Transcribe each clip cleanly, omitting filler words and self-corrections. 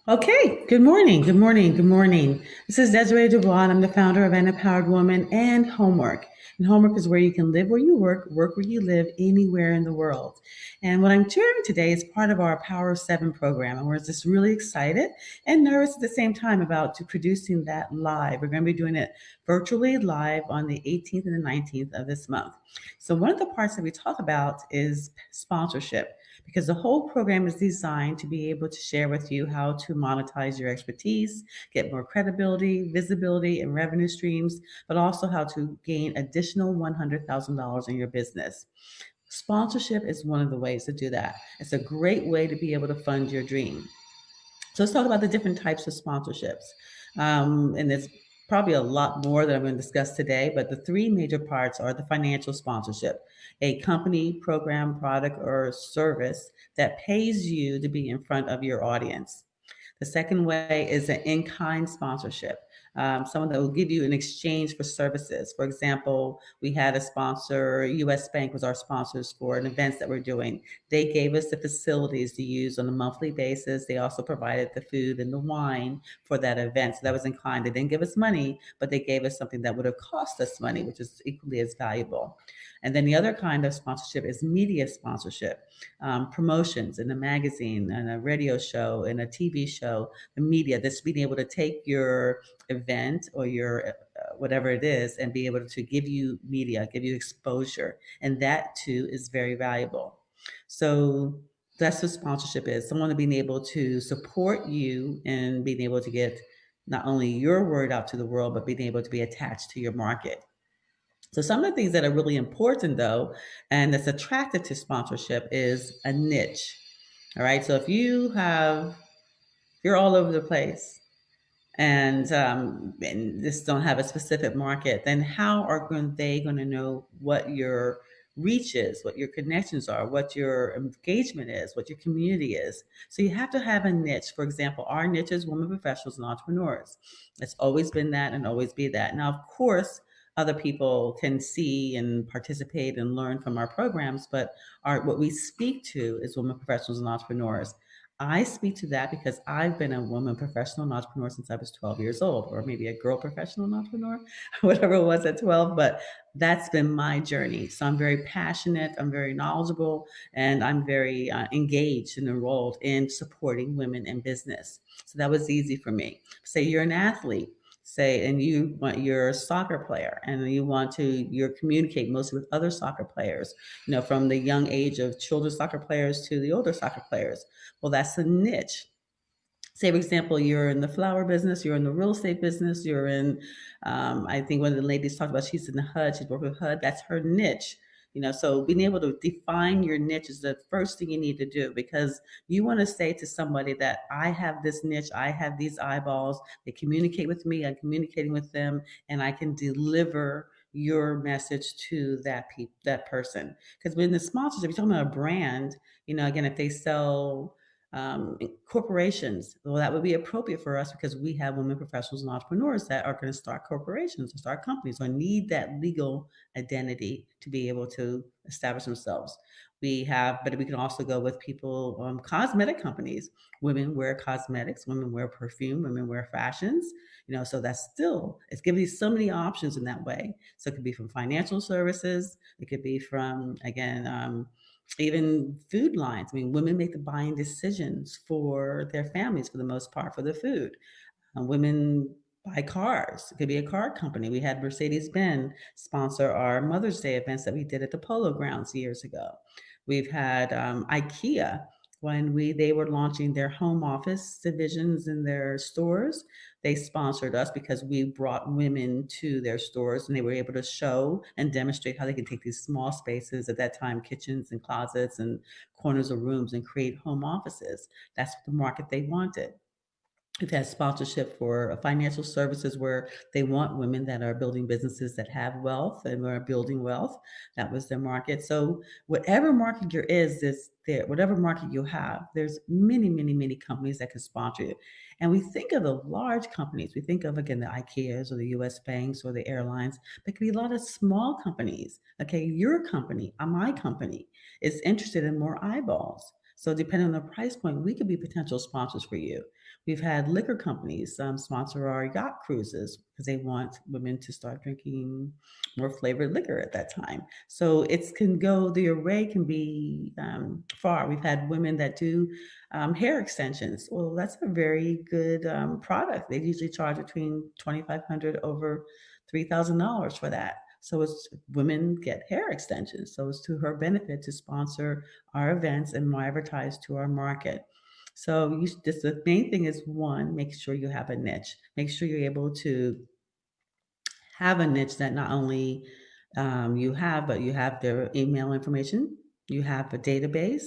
Okay, good morning, good morning, good morning. This is Desiree Dubois. I'm the founder of An Empowered Woman and Homework. And Homework is where you can live where you work where you live, anywhere in the world. And what I'm sharing today is part of our Power of Seven program. And we're just really excited and nervous at the same time about producing that live. We're going to be doing it virtually live on the 18th and the 19th of this month. So, one of the parts that we talk about is sponsorship because the whole program is designed to be able to share with you how to monetize your expertise, get more credibility, visibility, and revenue streams, but also how to gain additional $100,000 in your business. Sponsorship is one of the ways to do that. It's a great way to be able to fund your dream. So let's talk about the different types of sponsorships. And there's probably a lot more that I'm going to discuss today, but the three major parts are the financial sponsorship, a company, program, product, or service that pays you to be in front of your audience. The second way is an in-kind sponsorship. Someone that will give you in exchange for services. For example, we had a sponsor, US Bank was our sponsors for an events that we're doing. They gave us the facilities to use on a monthly basis. They also provided the food and the wine for that event. So that was in kind. They didn't give us money, but they gave us something that would have cost us money, which is equally as valuable. And then the other kind of sponsorship is media sponsorship, promotions in a magazine and a radio show and a TV show, the media that's being able to take your event or your whatever it is and be able to give you media, give you exposure. And that too is very valuable. So that's what sponsorship is, someone being able to support you and being able to get not only your word out to the world, but being able to be attached to your market. So some of the things that are really important though, and that's attracted to sponsorship is a niche. All right. So if you're all over the place and just don't have a specific market, then how are they going to know what your reach is, what your connections are, what your engagement is, what your community is? So you have to have a niche. For example, our niche is women professionals and entrepreneurs. It's always been that and always be that. Now, of course, other people can see and participate and learn from our programs, but what we speak to is women professionals and entrepreneurs. I speak to that because I've been a woman professional and entrepreneur since I was 12 years old, or maybe a girl professional and entrepreneur, whatever it was at 12. But that's been my journey. So I'm very passionate, I'm very knowledgeable, and I'm very engaged and enrolled in supporting women in business. So that was easy for me. Say you're an athlete, say, and you're a soccer player and you communicate mostly with other soccer players, from the young age of children's soccer players to the older soccer players. Well, that's a niche. Say, for example, you're in the flower business, you're in the real estate business, you're in, I think one of the ladies talked about, she's in the HUD, she's working with HUD, that's her niche. So being able to define your niche is the first thing you need to do because you want to say to somebody that I have this niche, I have these eyeballs, they communicate with me, I'm communicating with them, and I can deliver your message to that person. Because when the sponsorship, you're talking about a brand, again, if they sell corporations. Well, that would be appropriate for us because we have women professionals and entrepreneurs that are going to start corporations and start companies or need that legal identity to be able to establish themselves. But we can also go with people, cosmetic companies. Women wear cosmetics, women wear perfume, women wear fashions. So that's still, it's giving you so many options in that way. So it could be from financial services, it could be from, again, even food lines. I mean, women make the buying decisions for their families for the most part for the food. Women buy cars. It could be a car company. We had Mercedes Benz sponsor our Mother's Day events that we did at the Polo Grounds years ago. We've had IKEA when they were launching their home office divisions in their stores. They sponsored us because we brought women to their stores and they were able to show and demonstrate how they can take these small spaces, at that time kitchens and closets and corners of rooms, and create home offices. That's the market they wanted. We've had sponsorship for financial services where they want women that are building businesses that have wealth and are building wealth. That was their market. So whatever market whatever market you have, there's many, many, many companies that can sponsor you. And we think of the large companies. We think of, again, the IKEAs or the US banks or the airlines. There could be a lot of small companies. Okay, your company, my company is interested in more eyeballs. So depending on the price point, we could be potential sponsors for you. We've had liquor companies sponsor our yacht cruises because they want women to start drinking more flavored liquor at that time. So it can go, the array can be far. We've had women that do hair extensions. Well, that's a very good product. They usually charge between 2,500 over $3,000 for that. So it's women get hair extensions. So it's to her benefit to sponsor our events and advertise to our market. So just the main thing is one, make sure you have a niche. Make sure you're able to have a niche that not only you have, but you have their email information. You have a database,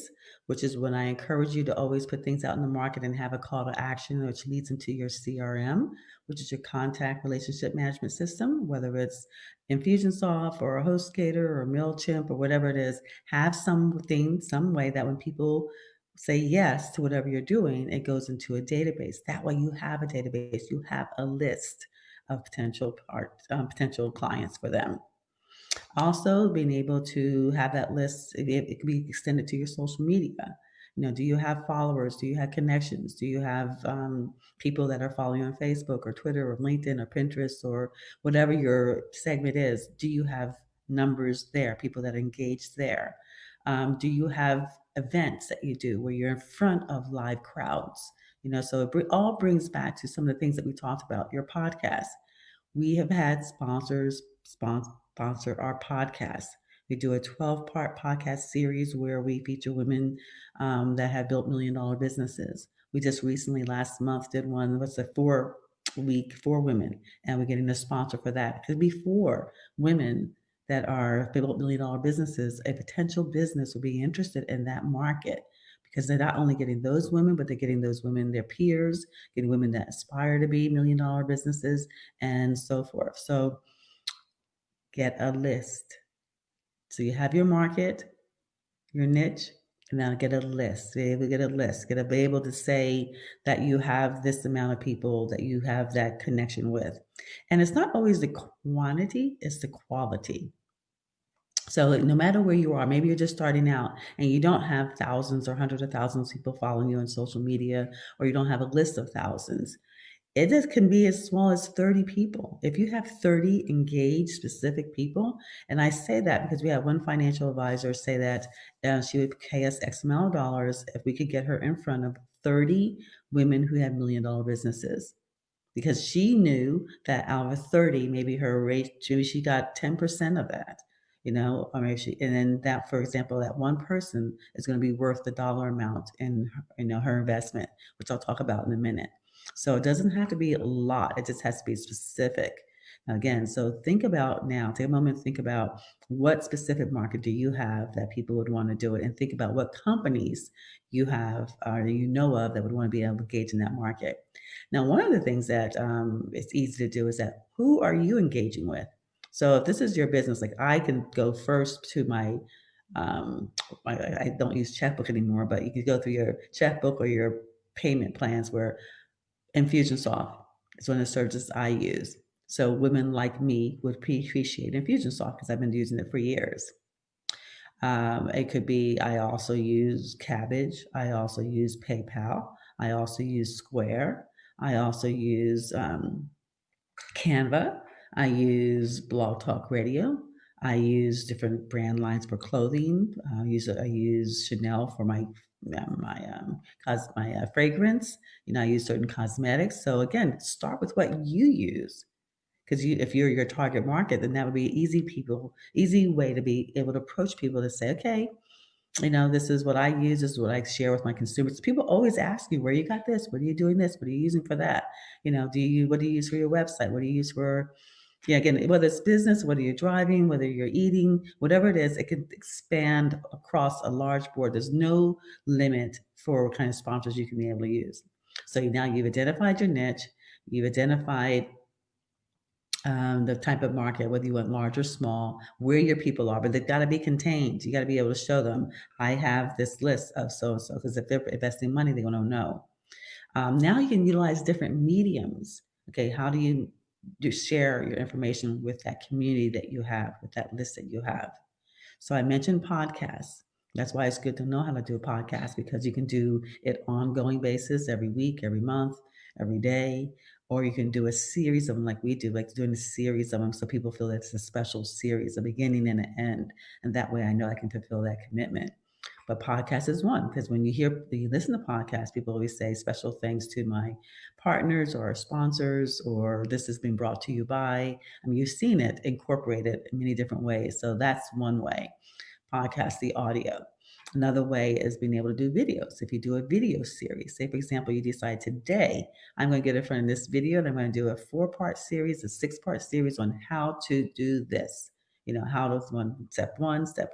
which is when I encourage you to always put things out in the market and have a call to action, which leads into your CRM, which is your contact relationship management system, whether it's Infusionsoft or a HostGator or MailChimp or whatever it is. Have something, some way that when people say yes to whatever you're doing, it goes into a database. That way you have a database, you have a list of potential clients for them. Also, being able to have that list, it could be extended to your social media. You know, do you have followers? Do you have connections? Do you have people that are following you on Facebook or Twitter or LinkedIn or Pinterest or whatever your segment is? Do you have numbers there, people that are engaged there? Do you have events that you do where you're in front of live crowds? You know, so all brings back to some of the things that we talked about, your podcast. We have had sponsors sponsor our podcast. We do a 12-part podcast series where we feature women that have built million-dollar businesses. We just recently, last month, did one, what's a 4-week for women, and we're getting a sponsor for that. Because before women that are built million-dollar businesses, a potential business will be interested in that market because they're not only getting those women, but they're getting those women, their peers, getting women that aspire to be million-dollar businesses, and so forth. So get a list. So you have your market, your niche, and now get a list. Be able to get a list. Be able to say that you have this amount of people that you have that connection with. And it's not always the quantity, it's the quality. So no matter where you are, maybe you're just starting out and you don't have thousands or hundreds of thousands of people following you on social media, or you don't have a list of thousands. It just can be as small as 30 people. If you have 30 engaged specific people, and I say that because we had one financial advisor say that she would pay us X amount of dollars if we could get her in front of 30 women who had million-dollar businesses. Because she knew that out of 30, maybe her rate, maybe she got 10% of that, you know, or maybe and then that, for example, that one person is going to be worth the dollar amount in, you know, her investment, which I'll talk about in a minute. So it doesn't have to be a lot. It just has to be specific. Again, so think about now, take a moment to think about what specific market do you have that people would want to do it, and think about what companies you have or you know of that would want to be able to engage in that market. Now, one of the things that it's easy to do is that who are you engaging with? So if this is your business, like I can go first to um, I don't use checkbook anymore, but you can go through your checkbook or your payment plans where Infusionsoft is one of the services I use. So women like me would appreciate Infusionsoft because I've been using it for years. It could be, I also use Cabbage. I also use PayPal. I also use Square. I also use Canva. I use Blog Talk Radio. I use different brand lines for clothing. I use Chanel for my fragrance. You know, I use certain cosmetics. So again, start with what you use, because if you're your target market, then that would be easy way to be able to approach people to say, okay, you know, this is what I use, this is what I share with my consumers. People always ask you, where you got this? What are you doing this? What are you using for that? You know, what do you use for your website? What do you use for, yeah, again, whether it's business, whether you're driving, whether you're eating, whatever it is, it can expand across a large board. There's no limit for what kind of sponsors you can be able to use. So now you've identified your niche, you've identified the type of market, whether you want large or small, where your people are, but they've got to be contained. You got to be able to show them, I have this list of so and so, because if they're investing money, they're going to know. Now you can utilize different mediums. Okay, how do you share your information with that community that you have, with that list that you have? So I mentioned podcasts. That's why it's good to know how to do a podcast, because you can do it ongoing basis every week, every month, every day, or you can do a series of them like we do, like doing a series of them so people feel that it's a special series, a beginning and an end. And that way I know I can fulfill that commitment. But podcast is one, because when you listen to podcasts, people always say special thanks to my partners or sponsors, or this has been brought to you by. I mean, you've seen it incorporated in many different ways. So that's one way, podcast, the audio. Another way is being able to do videos. If you do a video series, say for example, you decide today, I'm going to get in front of this video and I'm going to do a 4-part series, a 6-part series on how to do this. You know, how does one, step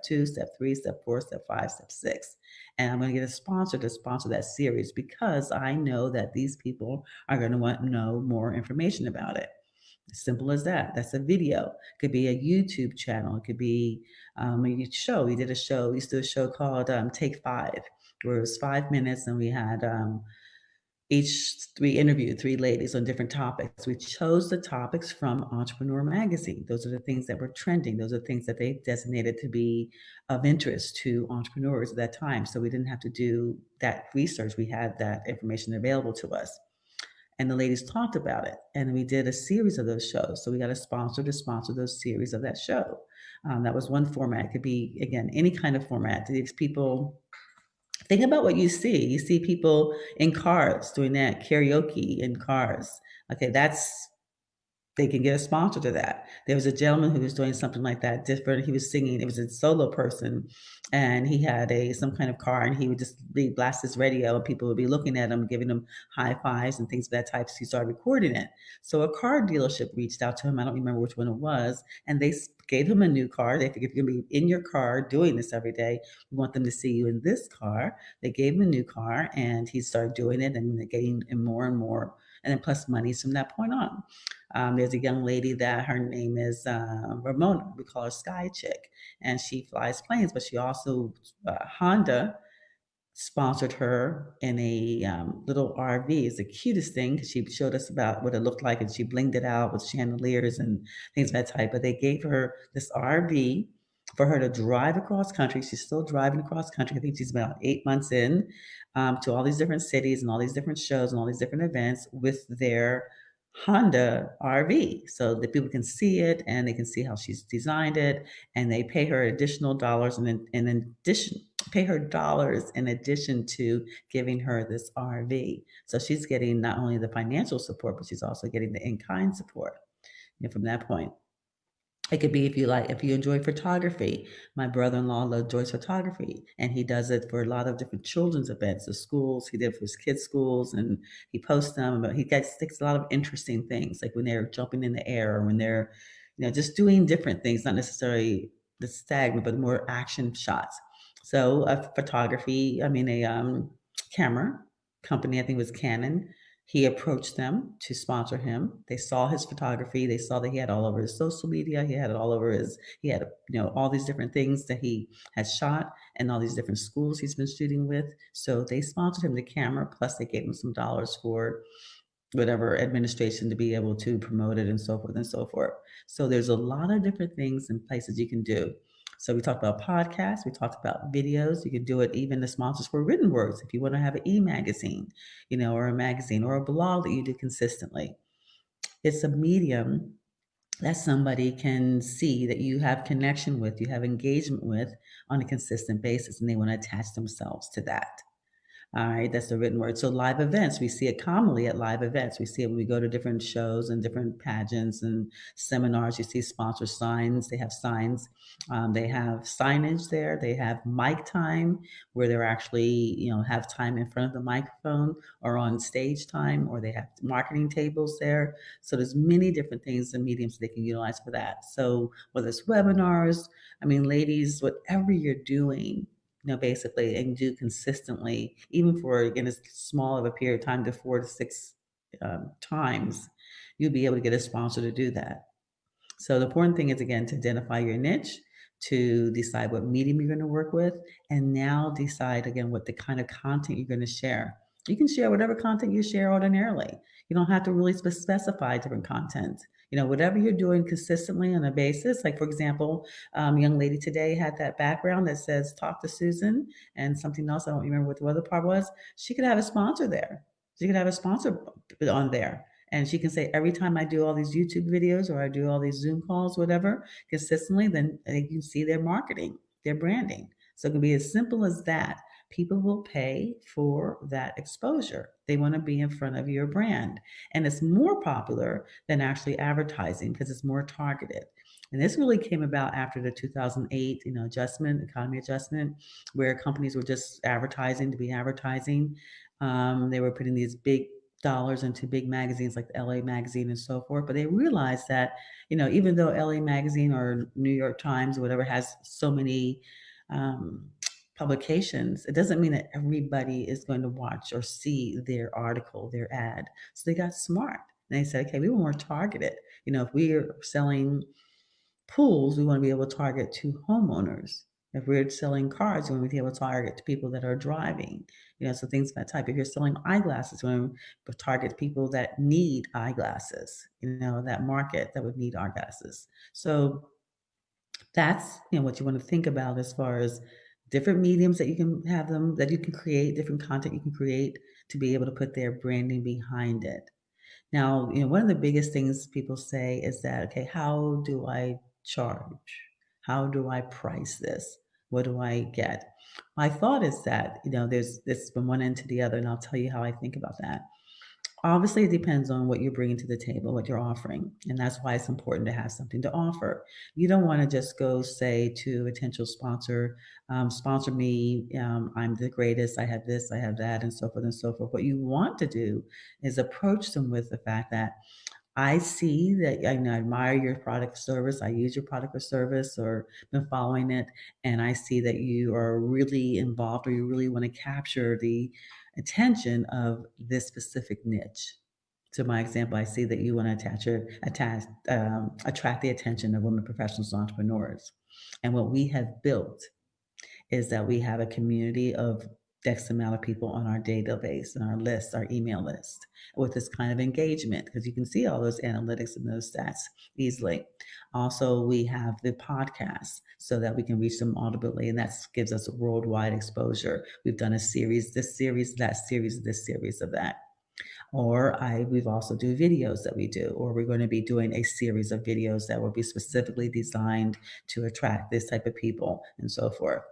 two, step three, step four, step five, step six. And I'm going to get a sponsor to sponsor that series, because I know that these people are going to want to know more information about it. Simple as that. That's a video. It could be a YouTube channel. It could be a show. We did a show. We used to do a show called Take Five, where it was 5 minutes, and we had we interviewed 3 ladies on different topics. We chose the topics from Entrepreneur Magazine. Those are the things that were trending. Those are the things that they designated to be of interest to entrepreneurs at that time. So we didn't have to do that research. We had that information available to us, and the ladies talked about it, and we did a series of those shows. So we got a sponsor to sponsor those series of that show. That was one format. It could be, again, any kind of format. These people, think about what you see. You see people in cars doing that karaoke in cars. Okay, that's, they can get a sponsor to that. There was a gentleman who was doing something like that different. He was singing. It was a solo person, and he had some kind of car, and he would just blast his radio, and people would be looking at him, giving him high fives and things of that type. So he started recording it. So a car dealership reached out to him. I don't remember which one it was, and they gave him a new car. They figured if you're going to be in your car doing this every day, we want them to see you in this car. They gave him a new car, and he started doing it, and they gained more and more, and then plus monies from that point on. There's a young lady that her name is Ramona. We call her Sky Chick, and she flies planes, but she also, Honda sponsored her in a little RV. It's the cutest thing, because she showed us about what it looked like, and she blinged it out with chandeliers and things of that type. But they gave her this RV for her to drive across country. She's still driving across country. I think she's about 8 months in, to all these different cities and all these different shows and all these different events with their Honda RV, so that people can see it and they can see how she's designed it, and they pay her additional dollars, and in addition, pay her dollars in addition to giving her this RV. So she's getting not only the financial support, but she's also getting the in-kind support. And from that point, it could be, if you enjoy photography. My brother-in-law enjoys photography, and he does it for a lot of different children's events, the schools. He did it for his kids' schools, and he posts them. But he gets sticks a lot of interesting things, like when they're jumping in the air, or when they're, just doing different things, not necessarily the stagnant, but more action shots. So a photography, I mean a camera company, I think it was Canon, he approached them to sponsor him. They saw his photography. They saw that he had all over his social media. He had it all over he had, all these different things that he had shot, and all these different schools he's been shooting with. So they sponsored him the camera, plus they gave him some dollars for whatever administration to be able to promote it, and so forth and so forth. So there's a lot of different things and places you can do. So we talked about podcasts, we talked about videos. You can do it, even the sponsors for written words. If you want to have an e-magazine, or a magazine or a blog that you do consistently, it's a medium that somebody can see that you have connection with, you have engagement with on a consistent basis, and they want to attach themselves to that. All right, that's the written word. So live events, we see it commonly at live events. We see it when we go to different shows and different pageants and seminars. You see sponsor signs. They have signs. They have signage there. They have mic time, where they're actually, have time in front of the microphone, or on stage time, or they have marketing tables there. So there's many different things and mediums they can utilize for that. So whether it's webinars, I mean, ladies, whatever you're doing, basically, and do consistently, even for, again, as small of a period of time, to 4 to 6 times, you'll be able to get a sponsor to do that. So the important thing is, again, to identify your niche, to decide what medium you're going to work with, and now decide, again, what the kind of content you're going to share. You can share whatever content you share ordinarily. You don't have to really specify different content. Whatever you're doing consistently on a basis. Like, for example, young lady today had that background that says "Talk to Susan" and something else. I don't remember what the other part was. She could have a sponsor there. She could have a sponsor on there, and she can say every time I do all these YouTube videos or I do all these Zoom calls, whatever, consistently, then you can see their marketing, their branding. So it can be as simple as that. People will pay for that exposure. They want to be in front of your brand. And it's more popular than actually advertising because it's more targeted. And this really came about after the 2008, economy adjustment, where companies were just advertising to be advertising. They were putting these big dollars into big magazines like the LA Magazine and so forth. But they realized that, even though LA Magazine or New York Times or whatever has so many um, publications, it doesn't mean that everybody is going to watch or see their article, their ad. So they got smart. And they said, okay, we were more targeted. If we are selling pools, we want to be able to target to homeowners. If we're selling cars, we want to be able to target to people that are driving. So things of that type. If you're selling eyeglasses, we want to target people that need eyeglasses. That market that would need eyeglasses. So that's what you want to think about as far as different mediums that you can have them that you can create, different content you can create to be able to put their branding behind it. Now, one of the biggest things people say is that, okay, how do I charge? How do I price this? What do I get? My thought is that, there's this from one end to the other, and I'll tell you how I think about that. Obviously, it depends on what you're bringing to the table, what you're offering. And that's why it's important to have something to offer. You don't want to just go say to a potential sponsor, sponsor me, I'm the greatest, I have this, I have that, and so forth and so forth. What you want to do is approach them with the fact that I see that I admire your product or service. I use your product or service or been following it, and I see that you are really involved or you really want to capture the attention of this specific niche. To my example, I see that you want to attract the attention of women professionals and entrepreneurs. And what we have built is that we have a community of X amount of people on our database and our list, our email list, with this kind of engagement, because you can see all those analytics and those stats easily. Also, we have the podcast so that we can reach them audibly, and that gives us a worldwide exposure. We've done a series, this series, that series, this series of that. We've also do videos that we do, or we're going to be doing a series of videos that will be specifically designed to attract this type of people and so forth,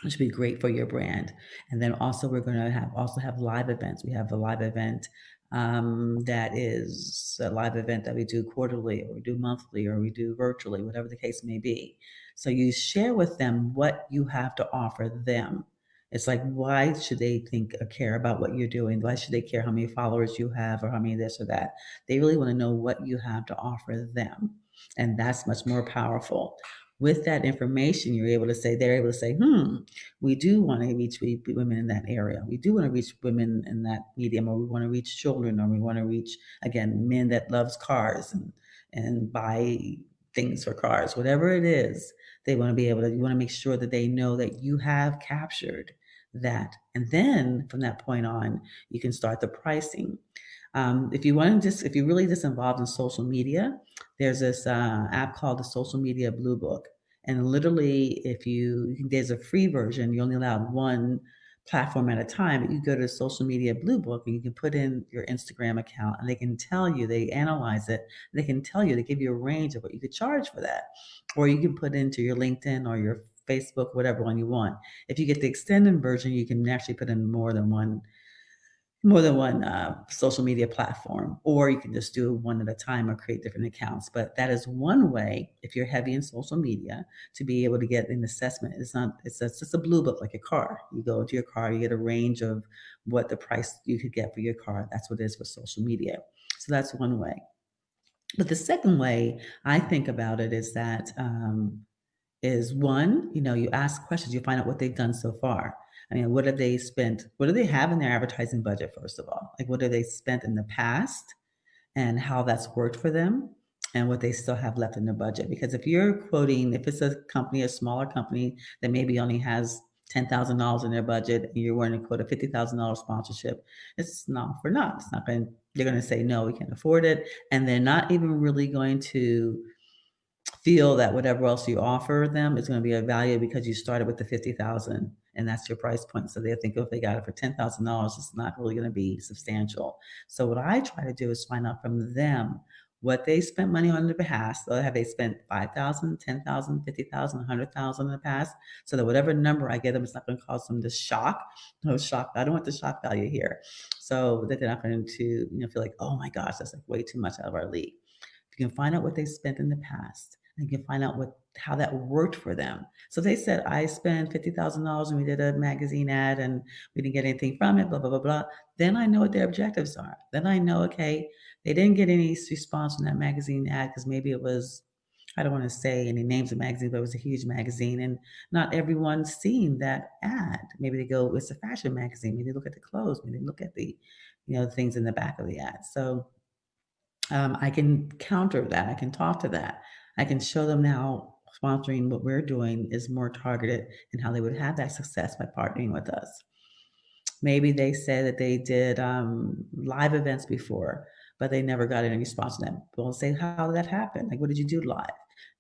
which would be great for your brand. And then also we're going to have live events. We have a live event that is a live event that we do quarterly or we do monthly or we do virtually, whatever the case may be. So you share with them what you have to offer them. It's like, why should they think or care about what you're doing? Why should they care how many followers you have or how many this or that? They really want to know what you have to offer them. And that's much more powerful. With that information, they're able to say, we do want to reach women in that area. We do want to reach women in that medium, or we want to reach children, or we want to reach, again, men that loves cars and buy things for cars, whatever it is. You want to make sure that they know that you have captured that. And then from that point on, you can start the pricing. If you're really just involved in social media, there's this app called the Social Media Blue Book. And literally, there's a free version, you're only allowed one platform at a time, but you go to the Social Media Blue Book and you can put in your Instagram account and they can tell you, they analyze it, they can tell you, they give you a range of what you could charge for that. Or you can put into your LinkedIn or your Facebook, whatever one you want. If you get the extended version, you can actually put in more than one social media platform, or you can just do one at a time or create different accounts. But that is one way, if you're heavy in social media, to be able to get an assessment. It's just a blue book like a car. You go into your car, you get a range of what the price you could get for your car. That's what it is for social media. So that's one way. But the second way I think about it is one, you ask questions, you find out what they've done so far. I mean, what have they spent? What do they have in their advertising budget, first of all? Like, what have they spent in the past and how that's worked for them and what they still have left in their budget? Because if it's a company, a smaller company that maybe only has $10,000 in their budget and you're willing to quote a $50,000 sponsorship, it's not for naught. It's not going. They're going to say no, we can't afford it, and they're not even really going to feel that whatever else you offer them is going to be of value because you started with the 50,000 and that's your price point. So they think if they got it for $10,000, it's not really going to be substantial. So what I try to do is find out from them what they spent money on in the past. So have they spent 5,000, 10,000, 50,000, 100,000 in the past? So that whatever number I get them, it's not going to cause them to shock. No shock. I don't want the shock value here. So that they're not going to, feel like, oh my gosh, that's like way too much out of our league. If you can find out what they spent in the past, and you can find out how that worked for them. So they said, I spent $50,000 and we did a magazine ad and we didn't get anything from it, blah, blah, blah, blah. Then I know what their objectives are. Then I know, okay, they didn't get any response from that magazine ad because maybe it was, I don't want to say any names of magazines, but it was a huge magazine and not everyone's seen that ad. Maybe they go, it's a fashion magazine. Maybe they look at the clothes. Maybe they look at the, things in the back of the ad. So I can counter that. I can talk to that. I can show them how sponsoring what we're doing is more targeted and how they would have that success by partnering with us. Maybe they said that they did live events before, but they never got any response to them. We'll say, how did that happen? Like, what did you do live?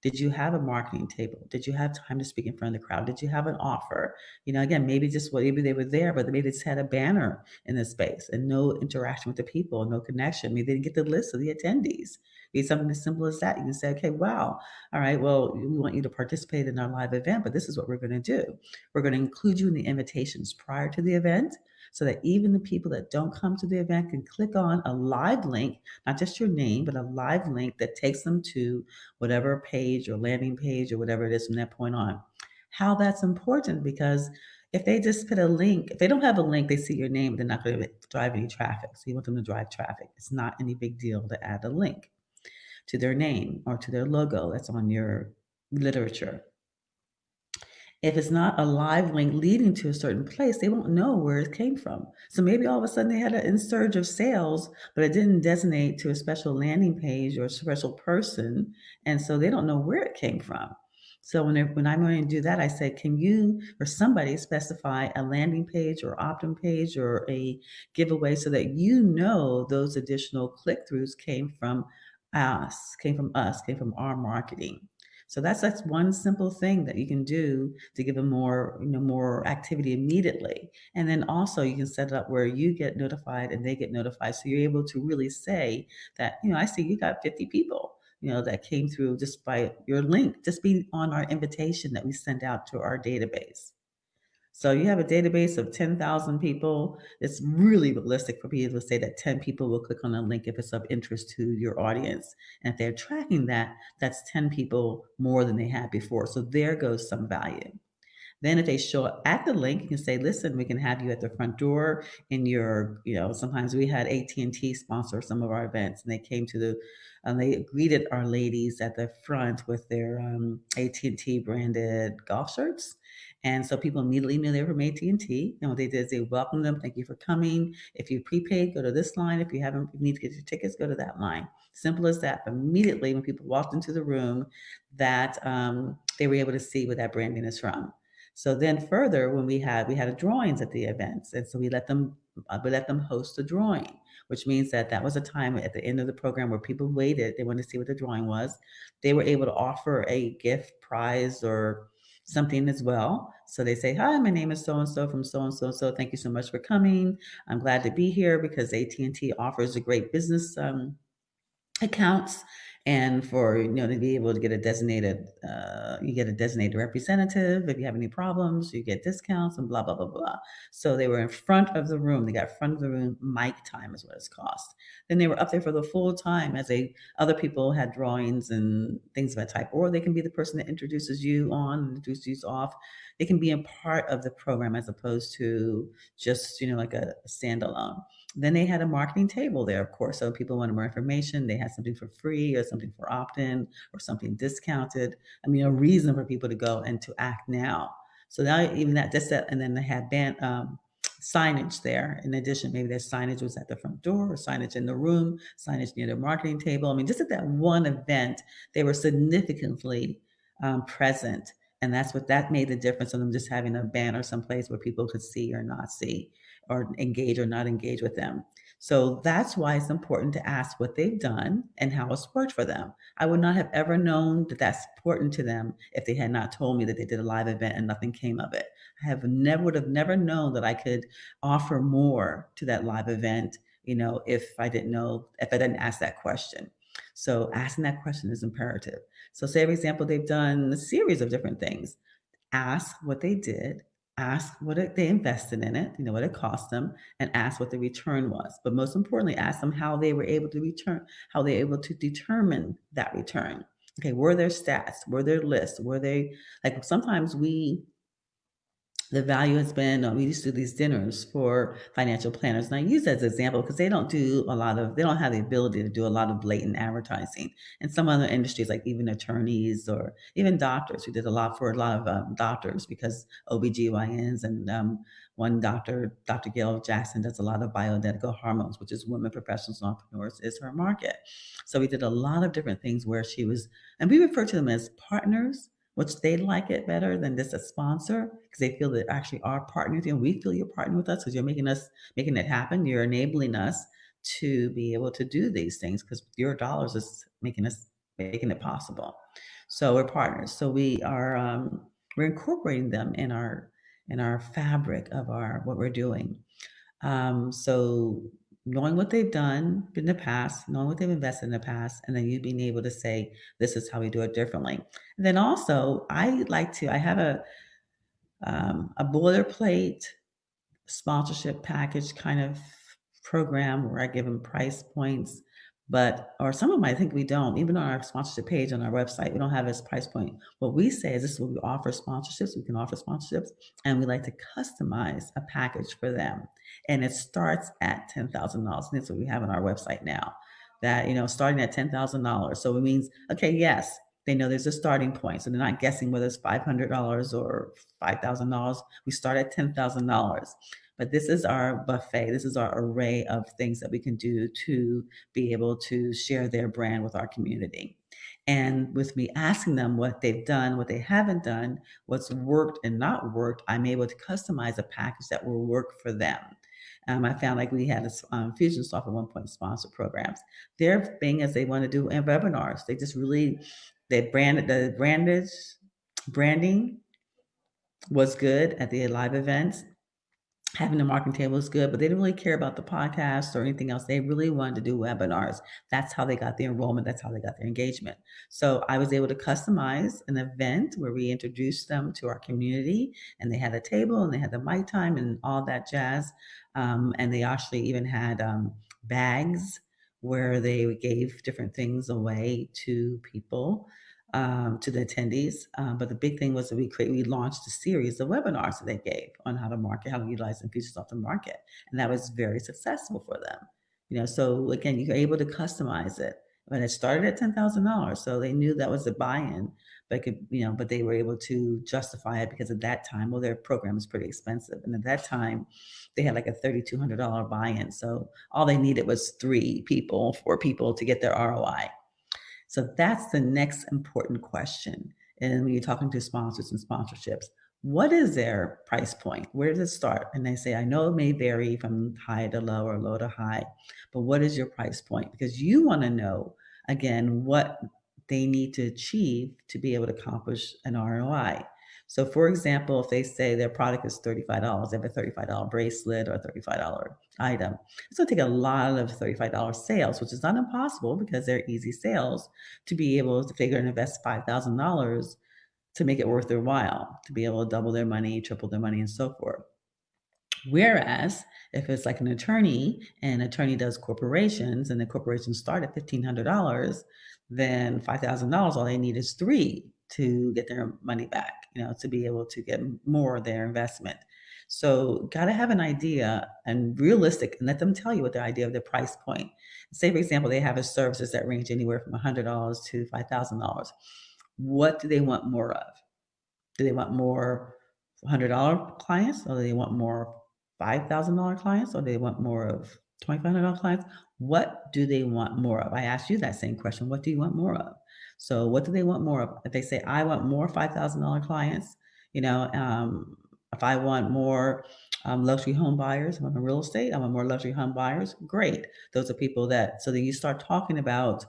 Did you have a marketing table? Did you have time to speak in front of the crowd? Did you have an offer? Again, maybe maybe they were there, but maybe they just had a banner in the space and no interaction with the people, no connection. Maybe they didn't get the list of the attendees. Maybe something as simple as that. You can say, okay, wow, all right, well, we want you to participate in our live event, but this is what we're going to do. We're going to include you in the invitations prior to the event so that even the people that don't come to the event can click on a live link, not just your name, but a live link that takes them to whatever page or landing page or whatever it is from that point on. How that's important, because if they just put a link, if they don't have a link, they see your name, they're not going to drive any traffic. So you want them to drive traffic. It's not any big deal to add a link to their name or to their logo that's on your literature. If it's not a live link leading to a certain place, they won't know where it came from. So maybe all of a sudden they had an surge of sales, but it didn't designate to a special landing page or a special person. And so they don't know where it came from. So when I'm going to do that, I say, can you or somebody specify a landing page or opt-in page or a giveaway so that those additional click-throughs came from us, came from our marketing. So that's one simple thing that you can do to give them more activity immediately. And then also you can set it up where you get notified and they get notified. So you're able to really say that, I see you got 50 people, that came through just by your link, just be on our invitation that we send out to our database. So you have a database of 10,000 people. It's really realistic for people to say that 10 people will click on a link if it's of interest to your audience. And if they're tracking that, that's 10 people more than they had before. So there goes some value. Then if they show up at the link, you can say, listen, we can have you at the front door in your, sometimes we had AT&T sponsor some of our events and they came to they greeted our ladies at the front with their AT&T branded golf shirts. And so people immediately knew they were from AT&T. And what they did is they welcomed them. Thank you for coming. If you prepaid, go to this line. If you need to get your tickets, go to that line. Simple as that. But immediately when people walked into the room, that they were able to see where that branding is from. So then further, when we had drawings at the events, and so we let them host a drawing, which means that was a time at the end of the program where people waited, they wanted to see what the drawing was. They were able to offer a gift prize or something as well. So they say, hi, my name is so-and-so from so-and-so. Thank you so much for coming. I'm glad to be here because AT&T offers a great business accounts, and for to be able to get a designated you get a designated representative. If you have any problems, you get discounts and blah blah blah blah. So they were in front of the room. They got front of the room mic time is what it's cost. Then they were up there for the full time as other people had drawings and things of that type. Or they can be the person that introduces you on, introduces you off. They can be a part of the program as opposed to just like a standalone. Then they had a marketing table there, of course. So people wanted more information. They had something for free or something for opt-in or something discounted. I mean, a reason for people to go and to act now. So now even just that, and then they had signage there. In addition, maybe their signage was at the front door or signage in the room, signage near the marketing table. I mean, just at that one event, they were significantly present And that made the difference in them just having a banner someplace where people could see or not see, or engage or not engage with them. So that's why it's important to ask what they've done and how it's worked for them. I would not have ever known that that's important to them if they had not told me that they did a live event and nothing came of it. Would have never known that I could offer more to that live event, if I didn't ask that question. So asking that question is imperative. So say, for example, they've done a series of different things. Ask what they did, ask they invested in it, what it cost them, and ask what the return was. But most importantly, ask them how they were able to determine that return. Okay, were there stats? Were there lists? Were they like sometimes the value has been, we used to do these dinners for financial planners. And I use that as an example because they don't have the ability to do a lot of blatant advertising. And some other industries, like even attorneys or even doctors, who did a lot for a lot of doctors, because OBGYNs and one doctor, Dr. Gail Jackson, does a lot of bioidentical hormones, which is women professionals and entrepreneurs, is her market. So we did a lot of different things where and we refer to them as partners, which they like it better than just a sponsor, because they feel that actually our partner with you, and we feel you're partnering with us because you're making it happen. You're enabling us to be able to do these things because your dollars is making it possible. So we're partners. So we're incorporating them in our fabric of what we're doing. So knowing what they've done in the past, knowing what they've invested in the past, and then you being able to say, this is how we do it differently. And then also, I have a boilerplate sponsorship package kind of program where I give them price points, or some of them I think we don't. Even on our sponsorship page on our website, we don't have this price point. What we say is, this is what we offer sponsorships. We can offer sponsorships, and we like to customize a package for them. And it starts at $10,000. And that's what we have on our website now. That, starting at $10,000. So it means, okay, yes, they know there's a starting point. So they're not guessing whether it's $500 or $5,000. We start at $10,000. But this is our buffet. This is our array of things that we can do to be able to share their brand with our community. And with me asking them what they've done, what they haven't done, what's worked and not worked, I'm able to customize a package that will work for them. I found like we had Fusionsoft at one point sponsor programs. Their thing is they want to do webinars. They just really, branding was good at the live events. Having the marketing table is good, but they didn't really care about the podcast or anything else. They really wanted to do webinars. That's how they got the enrollment. That's how they got their engagement. So I was able to customize an event where we introduced them to our community, and they had a table and they had the mic time and all that jazz. And they actually even had bags where they gave different things away to people, to the attendees. But the big thing was that we launched a series of webinars that they gave on how to utilize Infusionsoft to market, and that was very successful for them. So again, you're able to customize it. But it started at $10,000, so they knew that was a buy-in. But they were able to justify it because at that time, well, their program was pretty expensive, and at that time, they had like a $3,200 buy-in. So all they needed was 4 people to get their ROI. So that's the next important question. And when you're talking to sponsors and sponsorships, what is their price point? Where does it start? And they say, I know it may vary from high to low or low to high, but what is your price point? Because you want to know, again, what they need to achieve to be able to accomplish an ROI. So, for example, if they say their product is $35, they have a $35 bracelet or a $35 item. It's going to take a lot of $35 sales, which is not impossible because they're easy sales, to be able to figure and invest $5,000 to make it worth their while, to be able to double their money, triple their money, and so forth. Whereas if it's like an attorney, and an attorney does corporations, and the corporations start at $1,500, then $5,000, all they need is 3 to get their money back, to be able to get more of their investment. So got to have an idea and realistic, and let them tell you what their idea of their price point. Say, for example, they have services that range anywhere from $100 to $5,000. What do they want more of? Do they want more $100 clients, or do they want more $5,000 clients, or do they want more of $2,500 clients, what do they want more of? I asked you that same question. What do you want more of? So what do they want more of? If they say, I want more $5,000 clients, you know, if I want more luxury home buyers, I'm in real estate, I want more luxury home buyers, great. Those are people that, so then you start talking about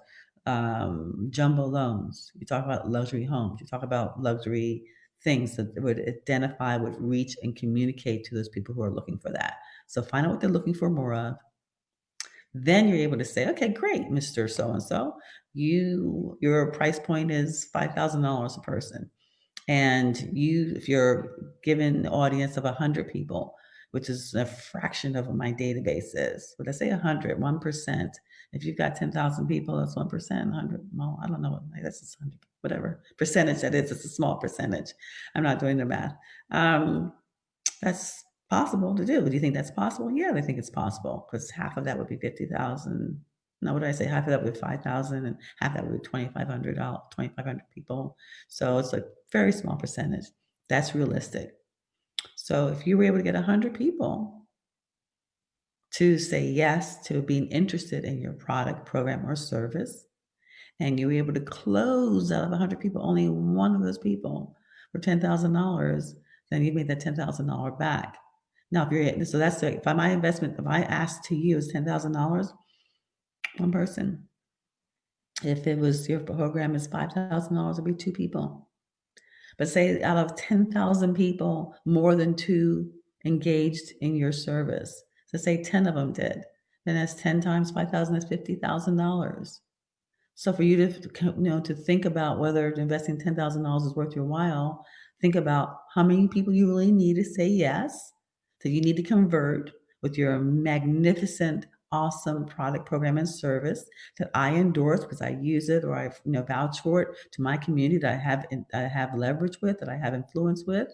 jumbo loans, you talk about luxury homes, you talk about luxury things that would identify, would reach and communicate to those people who are looking for that. So find out what they're looking for more of. Then you're able to say, okay, great, Mr. So and so, your price point is $5,000 a person. And if you're given an audience of 100 people, which is a fraction of what my database is, but let's say 100, 1%. If you've got 10,000 people, that's 1%, 100, well, I don't know, I guess it's 100, whatever percentage that is, it's a small percentage. I'm not doing the math. Um, that's possible to do. Do you think that's possible? Yeah, I think it's possible because half of that would be 50,000. No, what did I say? Half of that would be 5,000 and half that would be 2,500, 2,500 people. So it's a very small percentage. That's realistic. So if you were able to get 100 people to say yes to being interested in your product, program, or service, and you were able to close out of 100 people, only one of those people for $10,000, then you made that $10,000 back. Now, if you're, so that's the, if my investment, if I asked to you is $10,000, one person. If it was your program is $5,000, it'd be two people. But say out of 10,000 people, more than two engaged in your service. So say 10 of them did. Then that's 10 times 5,000, that's $50,000. So for you to think about whether investing $10,000 is worth your while, think about how many people you really need to say yes, that you need to convert with your magnificent, awesome product, program, and service that I endorse because I use it or I vouch for it to my community that I have leverage with, that I have influence with.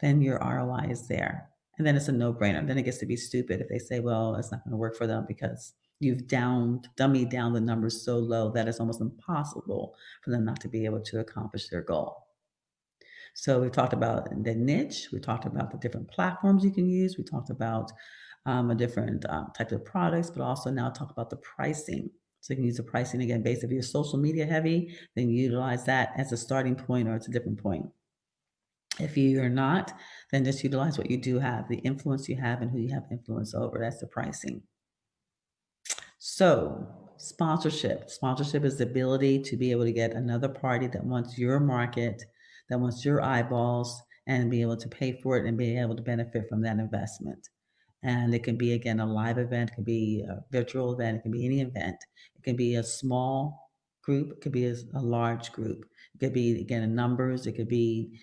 Then your ROI is there. And then it's a no-brainer. Then it gets to be stupid if they say, well, it's not going to work for them because you've dummied down the numbers so low that it's almost impossible for them not to be able to accomplish their goal. So we talked about the niche. We talked about the different platforms you can use. We talked about a different types of products, but also now talk about the pricing. So you can use the pricing again based if you're social media heavy, then you utilize that as a starting point or it's a different point. If you are not, then just utilize what you do have, the influence you have and who you have influence over. That's the pricing. So, sponsorship. Sponsorship is the ability to be able to get another party that wants your market, that wants your eyeballs, and be able to pay for it and be able to benefit from that investment. And it can be, again, a live event, it can be a virtual event, it can be any event. It can be a small group, it could be a large group. It could be, again, in numbers, it could be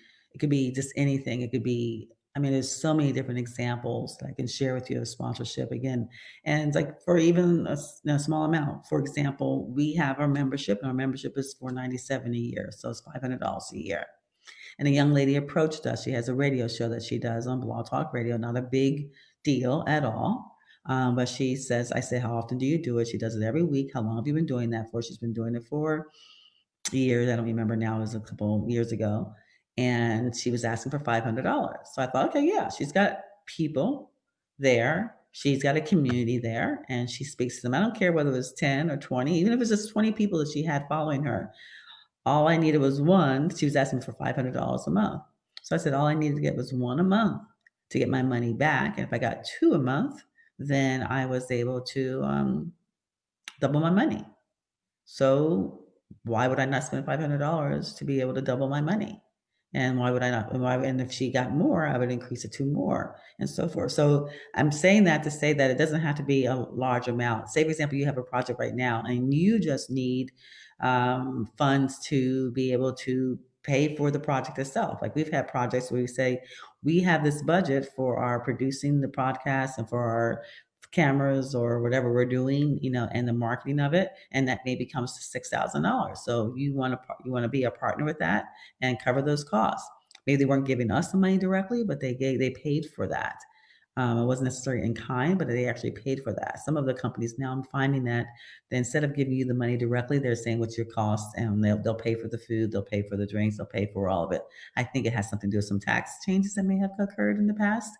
just anything. It could be, I mean, there's so many different examples that I can share with you of sponsorship again. And like for even a small amount, for example, we have our membership, and our membership is $497 a year. So it's $500 a year. And a young lady approached us. She has a radio show that she does on Blog Talk Radio, not a big deal at all. But she says, I say, how often do you do it? She does it every week. How long have you been doing that for? She's been doing it for years. I don't remember now. It was a couple years ago. And she was asking for $500. So I thought, okay, yeah, she's got people there. She's got a community there and she speaks to them. I don't care whether it was 10 or 20, even if it's just 20 people that she had following her. All I needed was one. She was asking for $500 a month. So I said, all I needed to get was one a month to get my money back. And if I got two a month, then I was able to double my money. So why would I not spend $500 to be able to double my money? And why would I not? And if she got more, I would increase it to more and so forth. So I'm saying that to say that it doesn't have to be a large amount. Say, for example, you have a project right now and you just need funds to be able to pay for the project itself. Like we've had projects where we say, we have this budget for our producing the podcast and for our cameras or whatever we're doing, and the marketing of it, and that maybe comes to $6,000. So you want to be a partner with that and cover those costs. Maybe they weren't giving us the money directly, but they paid for that. It wasn't necessarily in kind, but they actually paid for that. Some of the companies now, I'm finding that they, instead of giving you the money directly, they're saying what's your cost, and they'll pay for the food, they'll pay for the drinks, they'll pay for all of it. I think it has something to do with some tax changes that may have occurred in the past.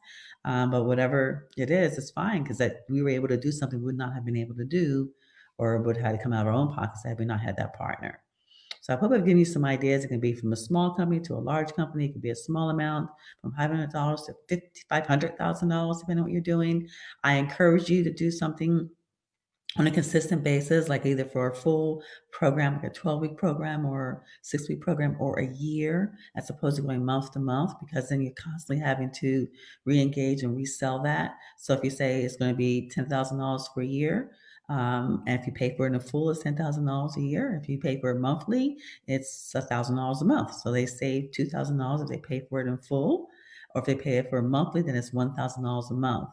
But whatever it is, it's fine because that we were able to do something we would not have been able to do, or would have had to come out of our own pockets had we not had that partner. So I hope I've given you some ideas. It can be from a small company to a large company. It could be a small amount, from $500 to $500,000, depending on what you're doing. I encourage you to do something on a consistent basis, like either for a full program, like a 12-week program or 6-week program, or a year, as opposed to going month to month, because then you're constantly having to re-engage and resell that. So if you say it's going to be $10,000 for a year, and if you pay for it in full, it's $10,000 a year. If you pay for it monthly, it's $1,000 a month. So they save $2,000 if they pay for it in full, or if they pay it for monthly, then it's $1,000 a month.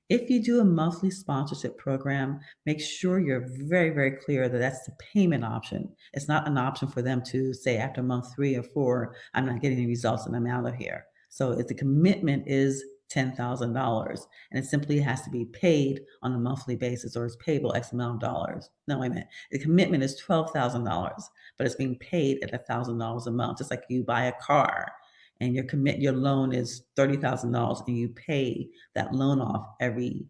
If you do a monthly sponsorship program, make sure you're very, very clear that that's the payment option. It's not an option for them to say after month 3 or 4, I'm not getting any results and I'm out of here. So if the commitment is $10,000 and it simply has to be paid on a monthly basis, or it's payable X amount of dollars. No, wait a minute. The commitment is $12,000, but it's being paid at $1,000 a month. Just like you buy a car and your loan is $30,000 and you pay that loan off every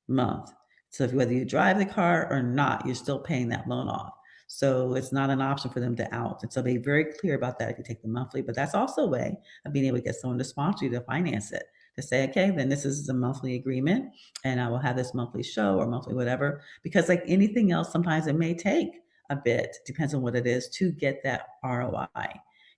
month. So if whether you drive the car or not, you're still paying that loan off. So it's not an option for them to out. And so be very clear about that if you take the monthly. But that's also a way of being able to get someone to sponsor you to finance it. To say, okay, then this is a monthly agreement and I will have this monthly show or monthly whatever. Because like anything else, sometimes it may take a bit, depends on what it is, to get that ROI.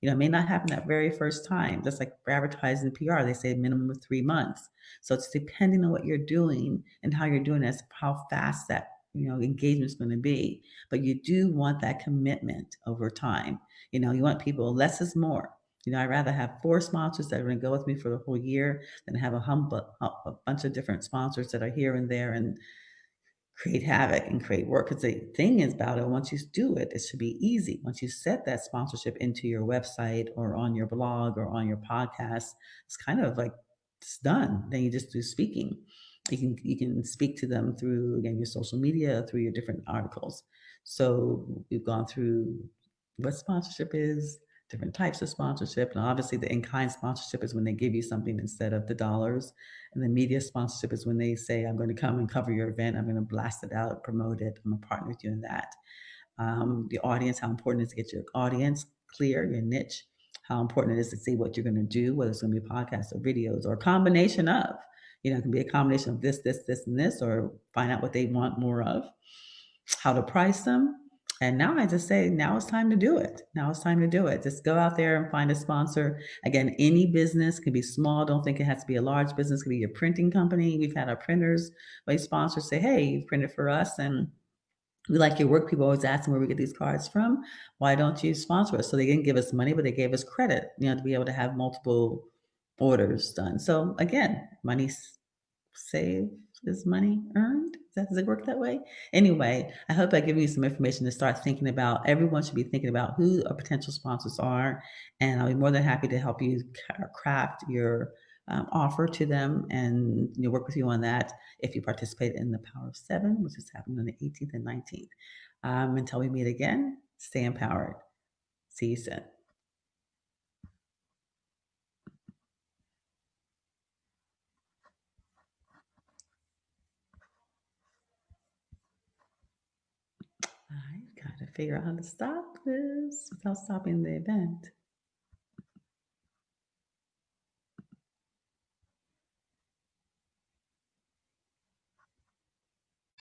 It may not happen that very first time. Just like for advertising PR, they say a minimum of 3 months. So it's depending on what you're doing and how you're doing it, as how fast that engagement is going to be. But you do want that commitment over time. You want people, less is more. I'd rather have 4 sponsors that are going to go with me for the whole year than have a bunch of different sponsors that are here and there and create havoc and create work. Because the thing is about it, once you do it, it should be easy. Once you set that sponsorship into your website or on your blog or on your podcast, it's kind of like it's done. Then you just do speaking. You can speak to them through, again, your social media, through your different articles. So we've gone through what sponsorship is, different types of sponsorship, and obviously the in-kind sponsorship is when they give you something instead of the dollars. And the media sponsorship is when they say, I'm going to come and cover your event. I'm going to blast it out, promote it. I'm a partner with you in that. The audience, how important it is to get your audience clear, your niche, how important it is to see what you're going to do, whether it's going to be podcasts or videos or a combination of. It can be a combination of this, and this, or find out what they want more of, how to price them. And now I just say, now it's time to do it. Now it's time to do it. Just go out there and find a sponsor. Again, any business can be small. Don't think it has to be a large business. It could be your printing company. We've had our printers, like sponsors say, hey, you've printed for us and we like your work. People always ask them where we get these cards from. Why don't you sponsor us? So they didn't give us money, but they gave us credit, to be able to have multiple orders done. So again, money saved is money earned. Does it work that way? Anyway, I hope I give you some information to start thinking about. Everyone should be thinking about who our potential sponsors are, and I'll be more than happy to help you craft your offer to them and work with you on that if you participate in the Power of Seven, which is happening on the 18th and 19th. Until we meet again, stay empowered. See you soon. I gotta figure out how to stop this without stopping the event.